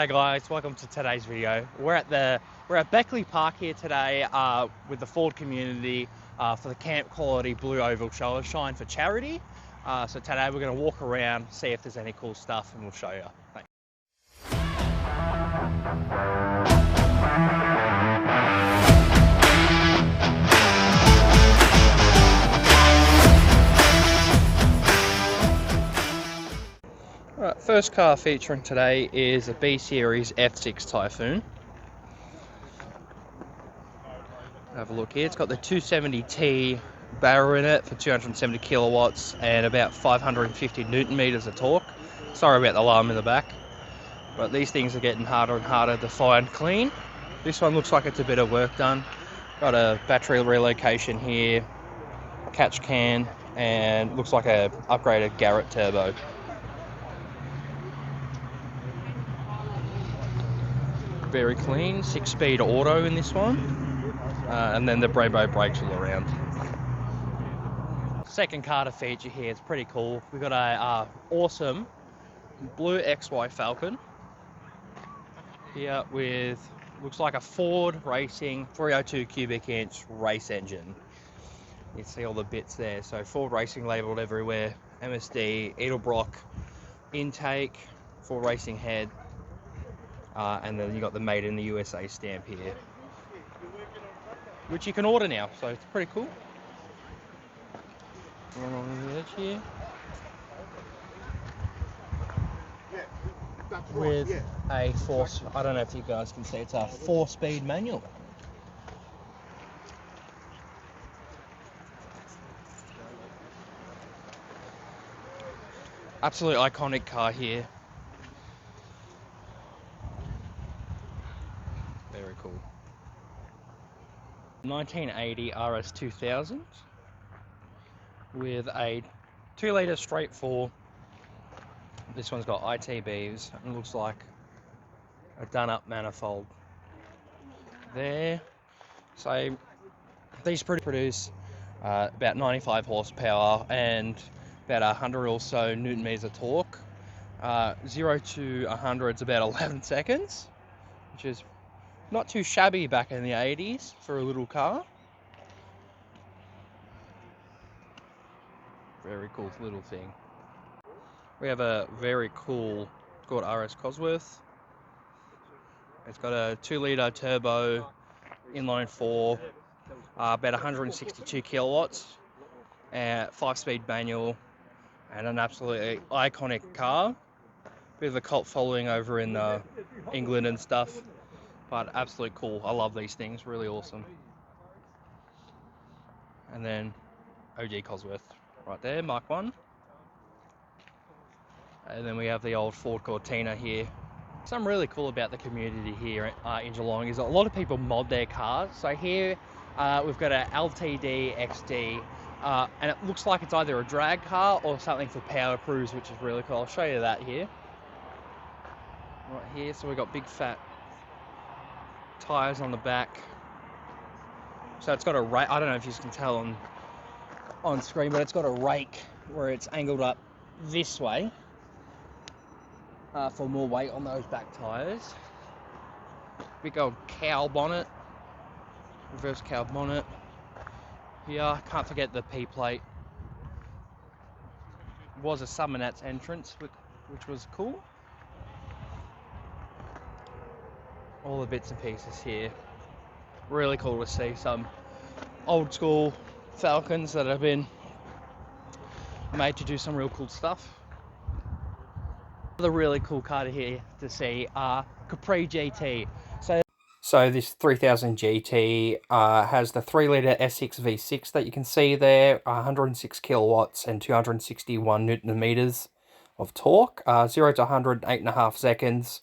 Hey guys, welcome to today's video. We're at Beckley Park here today with the Ford community for the Camp Quality Blue Oval Show Shine for charity. So today we're going to walk around, see if there's any cool stuff, and we'll show you. Thanks. Right, first car featuring today is a B Series F6 Typhoon. Have a look here. It's got the 270T barrel in it for 270 kilowatts and about 550 newton meters of torque. Sorry about the alarm in the back, but these things are getting harder and harder to find clean. This one looks like it's a bit of work done. Got a battery relocation here, catch can, and looks like a upgraded Garrett turbo. Very clean, 6-speed auto in this one, and then the Brembo brakes all around. Second car to feature here, it's pretty cool. We've got a awesome blue XY Falcon here with, looks like a Ford Racing 302 cubic inch race engine. You see all the bits there, so Ford Racing labelled everywhere, MSD, Edelbrock intake, Ford Racing head. And then you got the Made in the USA stamp here, which you can order now, so it's pretty cool. Right on the edge here, with a I don't know if you guys can see, it's a 4-speed manual. Absolute iconic car here. Very cool. 1980 RS 2000 with a 2-litre straight 4. This one's got ITBs and looks like a done-up manifold there. So these produce about 95 horsepower and about 100 or so newton meters of torque. 0 to 100 is about 11 seconds, which is not too shabby back in the 80s for a little car. Very cool little thing. We have a very cool, it's called RS Cosworth. It's got a 2-litre turbo, inline 4, about 162 kilowatts, 5-speed manual, and an absolutely iconic car. Bit of a cult following over in England and stuff. But absolutely cool. I love these things. Really awesome. And then OG Cosworth right there, Mark 1. And then we have the old Ford Cortina here. Something really cool about the community here in Geelong is a lot of people mod their cars. So here we've got a LTD XD, and it looks like it's either a drag car or something for power cruise, which is really cool. I'll show you that here. Right here, so we've got big fat tires on the back, so it's got a rake. I don't know if you can tell on screen, but it's got a rake where it's angled up this way for more weight on those back tires. Big old cowl bonnet, reverse cowl bonnet here. Can't forget the P plate. Was a Summonet's entrance, which was cool. All the bits and pieces here. Really cool to see some old school Falcons that have been made to do some real cool stuff. Another really cool car here to see are Capri GT. So this 3000 GT has the 3-litre S6 V6 that you can see there, 106 kilowatts and 261 newton meters of torque, 0 to 100 in 8.5 seconds.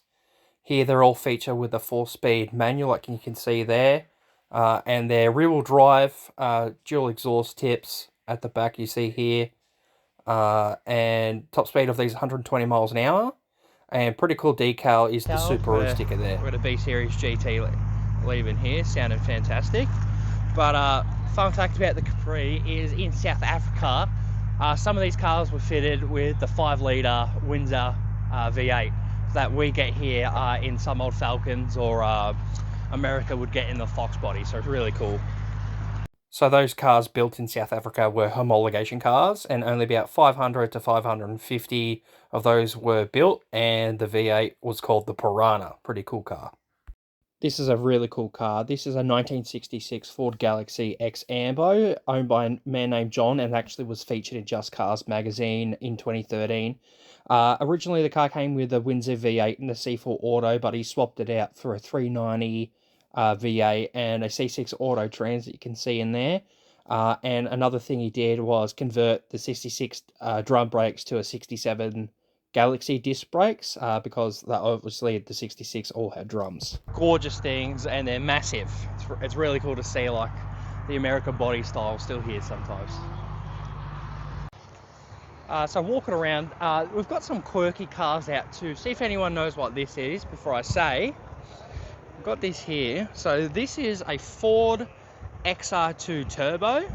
Here they're all featured with the 4-speed manual, like you can see there, and they're rear-wheel drive, dual exhaust tips at the back you see here, and top speed of these 120 miles an hour, and pretty cool decal is the Subaru sticker there. We've got a B Series GT leaving here, sounding fantastic. But fun fact about the Capri is in South Africa, some of these cars were fitted with the 5-litre Windsor V8. that we get here in some old Falcons, or America would get in the Fox body. So it's really cool. So those cars built in South Africa were homologation cars, and only about 500 to 550 of those were built, and the V8 was called the Piranha. Pretty cool car. This is a really cool car. This is a 1966 Ford Galaxy X Ambo, owned by a man named John, and actually was featured in Just Cars magazine in 2013. Originally, the car came with a Windsor V8 and a C4 Auto, but he swapped it out for a 390 V8 and a C6 Auto Trans that you can see in there. And another thing he did was convert the 66 drum brakes to a 67 Galaxy disc brakes, because obviously the 66 all had drums. Gorgeous things, and they're massive. It's really cool to see, like, the American body style still here sometimes. So walking around, we've got some quirky cars out too. See if anyone knows what this is before I say. We've got this here. So this is a Ford XR2 Turbo.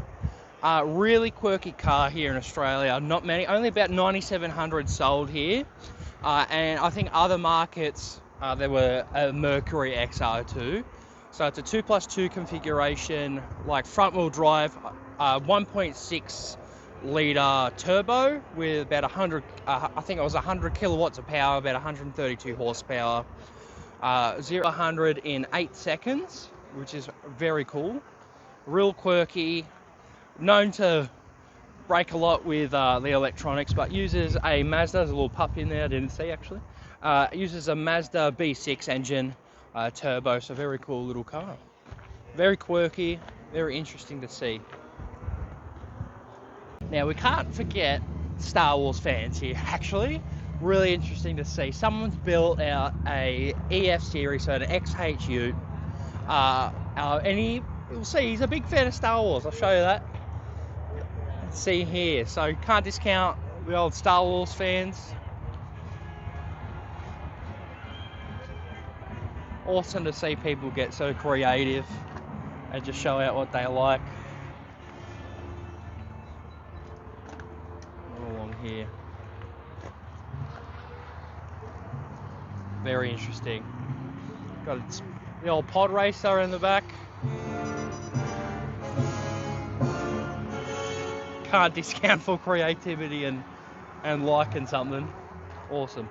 Really quirky car here in Australia. Not many, only about 9,700 sold here. And I think other markets, there were a Mercury XR2. So it's a 2+2 configuration, like front wheel drive, 1.6 litre turbo with about 100, I think it was 100 kilowatts of power, about 132 horsepower. 0 100 in 8 seconds, which is very cool. Real quirky. Known to brake a lot with the electronics, but uses a Mazda. There's a little pup in there I didn't see actually. Uses a Mazda B6 engine, turbo, so very cool little car. Very quirky, very interesting to see. Now we can't forget Star Wars fans here actually. Really interesting to see. Someone's built out a EF series, so an XH Ute, and you'll see he's a big fan of Star Wars. I'll show you that. See here, so can't discount the old Star Wars fans. Awesome to see people get so creative and just show out what they like. All along here, very interesting. Got the old pod racer in the back. Can't discount for creativity and liking something. Awesome.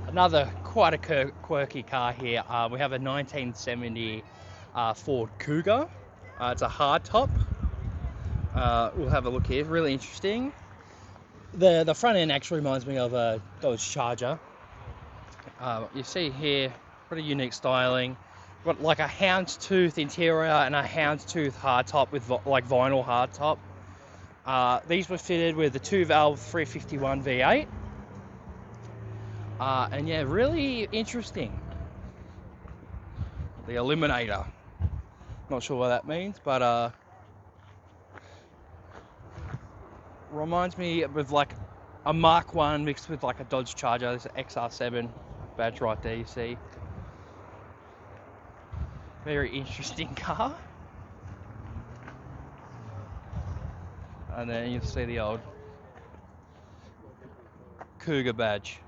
Another quite a quirky car here. We have a 1970 Ford Cougar. It's a hardtop. We'll have a look here. Really interesting. The front end actually reminds me of a Dodge Charger. You see here, pretty unique styling. Got like a houndstooth interior and a houndstooth hardtop with like vinyl hardtop. These were fitted with the 2-valve 351 V8. And yeah, really interesting. The Eliminator. Not sure what that means, but reminds me of like a Mark 1 mixed with like a Dodge Charger. There's an XR7 badge right there, you see. Very interesting car. And then you see the old Cougar badge.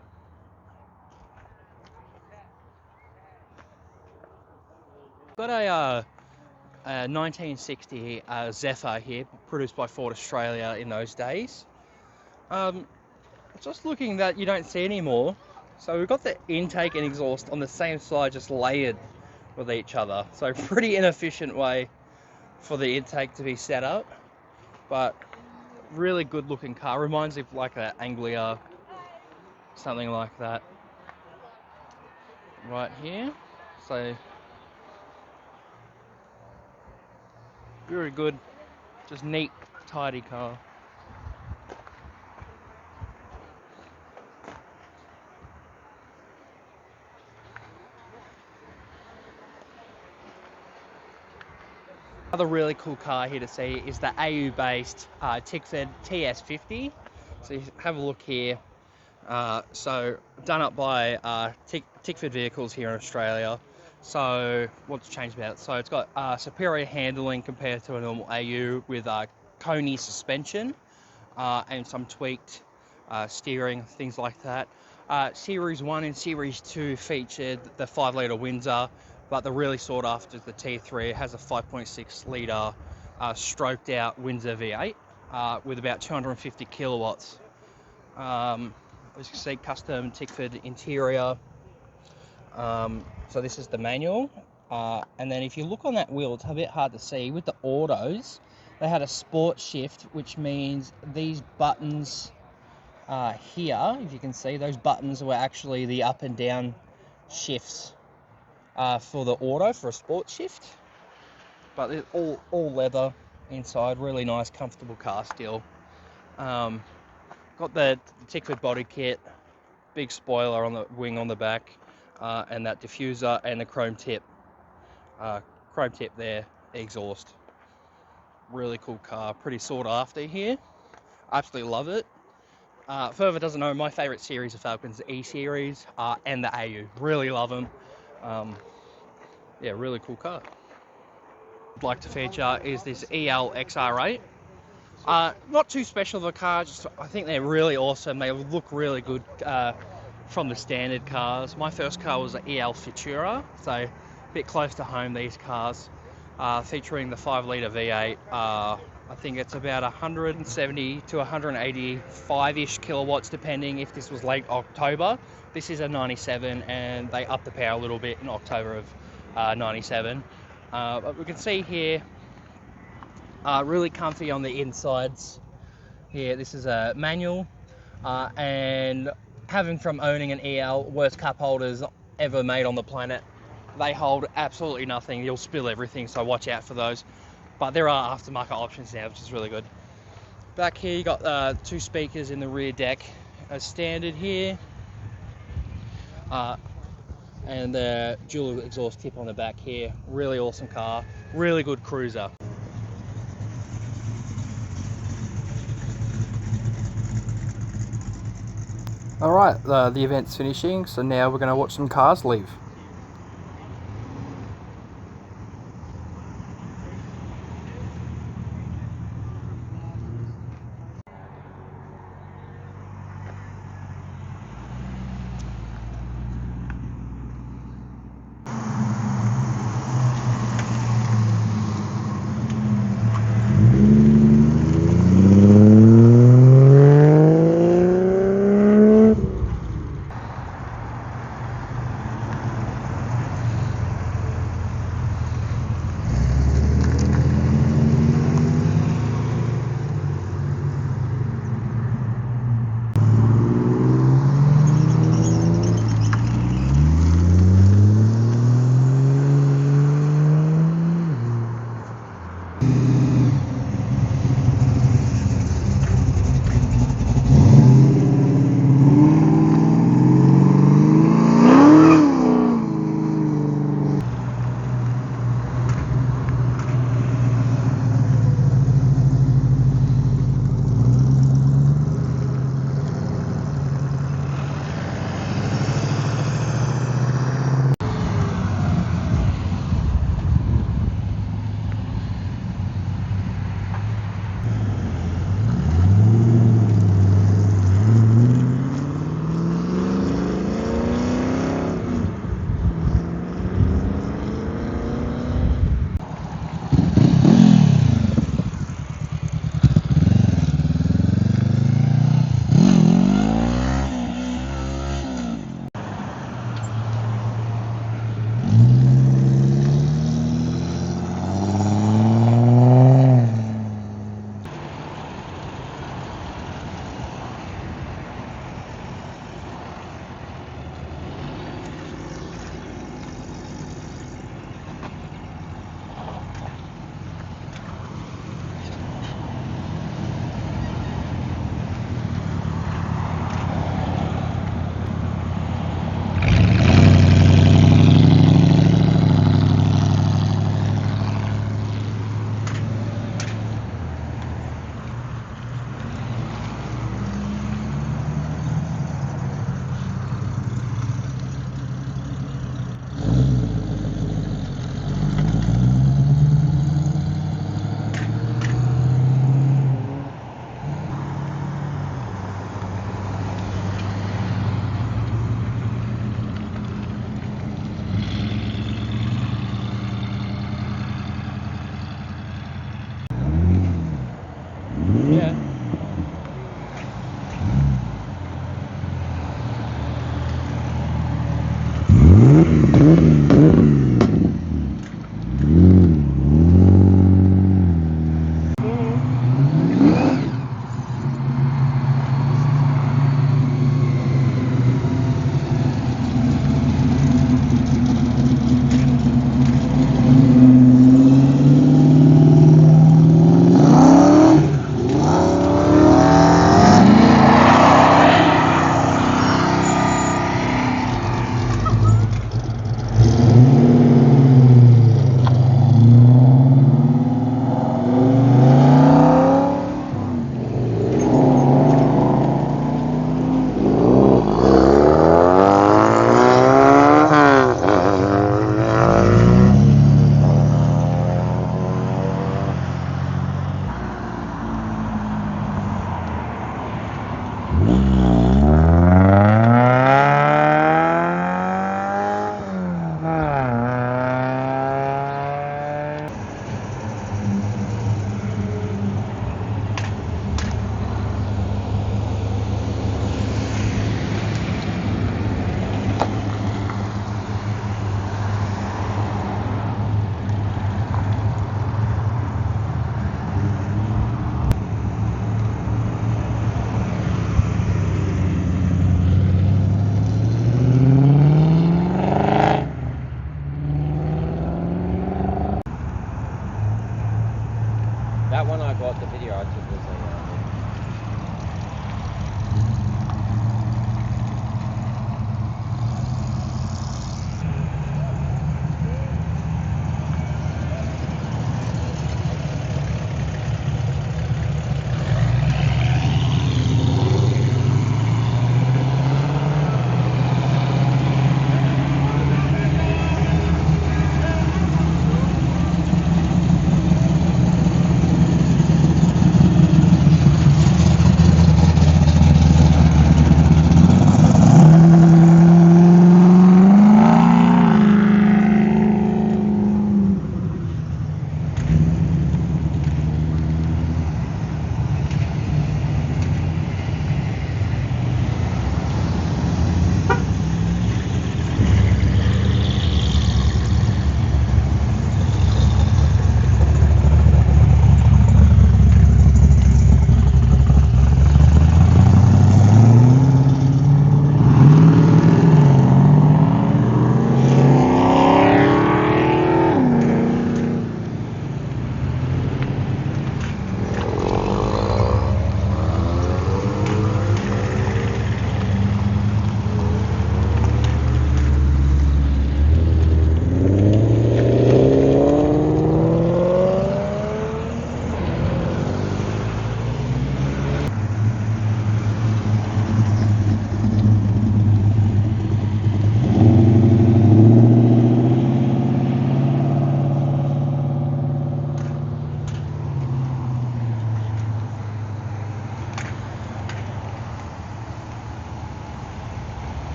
Got a 1960 Zephyr here, produced by Ford Australia in those days. Just looking that you don't see anymore. So we've got the intake and exhaust on the same side, just layered with each other. So pretty inefficient way for the intake to be set up, but really good looking car. Reminds me of like an Anglia, something like that. Right here. So very good, just neat, tidy car. Another really cool car here to see is the AU-based Tickford TS50. So you have a look here. So done up by Tickford Vehicles here in Australia. So what's changed about it? So it's got superior handling compared to a normal AU with Coney suspension and some tweaked steering, things like that. Series 1 and Series 2 featured the 5 litre Windsor, but the really sought after is the T3. It has a 5.6 litre stroked out Windsor V8 with about 250 kilowatts. As you can see, custom Tickford interior. So this is the manual. And then if you look on that wheel, it's a bit hard to see. With the autos, they had a sport shift, which means these buttons here, if you can see, those buttons were actually the up and down shifts for the auto, for a sport shift. But it's all leather inside, really nice, comfortable car still. Got the Tickford body kit, big spoiler on the wing on the back, and that diffuser and the chrome tip there, exhaust. Really cool car, pretty sought after here. Absolutely love it. Further doesn't know, my favourite series of Falcons, the E series and the AU. Really love them. Yeah, really cool car. I'd like to feature is this EL XR8. Not too special of a car, just I think they're really awesome. They look really good from the standard cars. My first car was an EL Futura, so a bit close to home, these cars. Featuring the 5 litre V8. I think it's about 170 to 185-ish kilowatts, depending if this was late October. This is a 97, and they upped the power a little bit in October of 97. But we can see here, really comfy on the insides. Here, this is a manual, and having from owning an EL, worst cup holders ever made on the planet. They hold absolutely nothing. You'll spill everything, so watch out for those. But there are aftermarket options now, which is really good. Back here, you got 2 speakers in the rear deck as standard here. And the dual exhaust tip on the back here. Really awesome car. Really good cruiser. Alright, the event's finishing, so now we're going to watch some cars leave.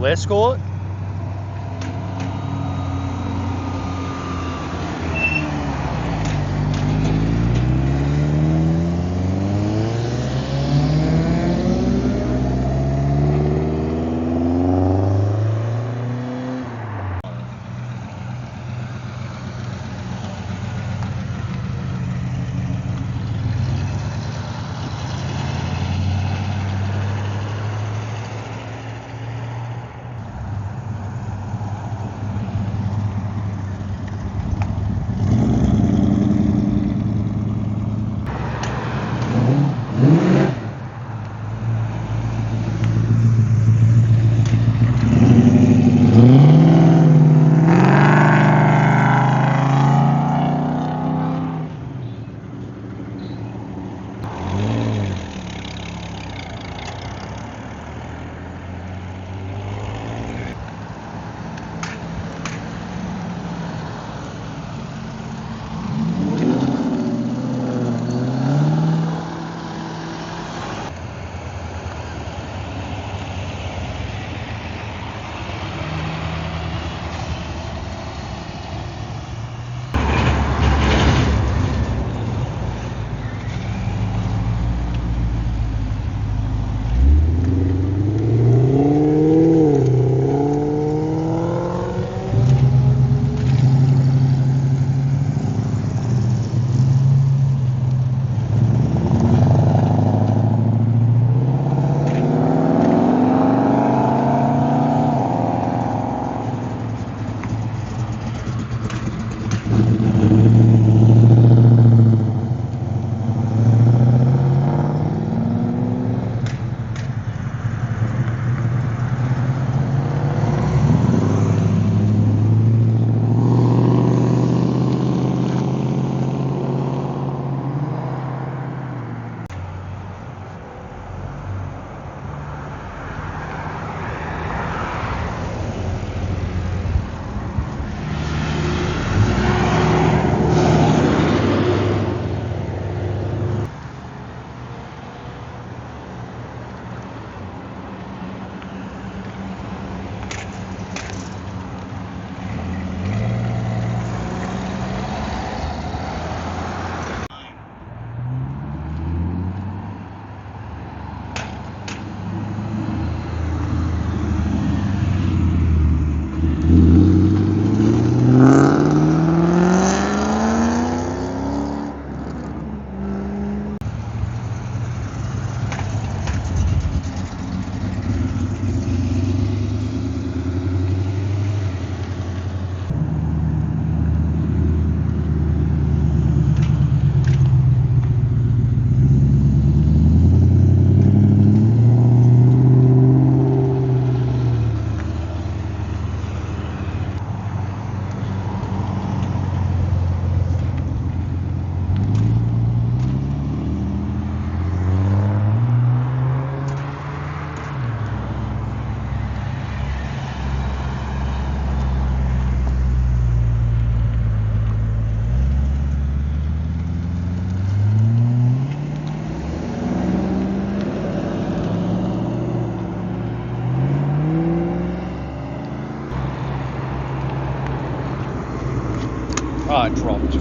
Let's call it. Ah, it dropped.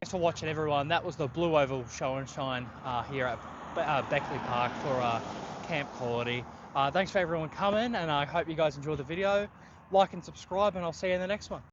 Thanks for watching, everyone. That was the Blue Oval Show and Shine here at Beckley Park for Camp Quality. Thanks for everyone coming, and I hope you guys enjoyed the video. Like and subscribe, and I'll see you in the next one.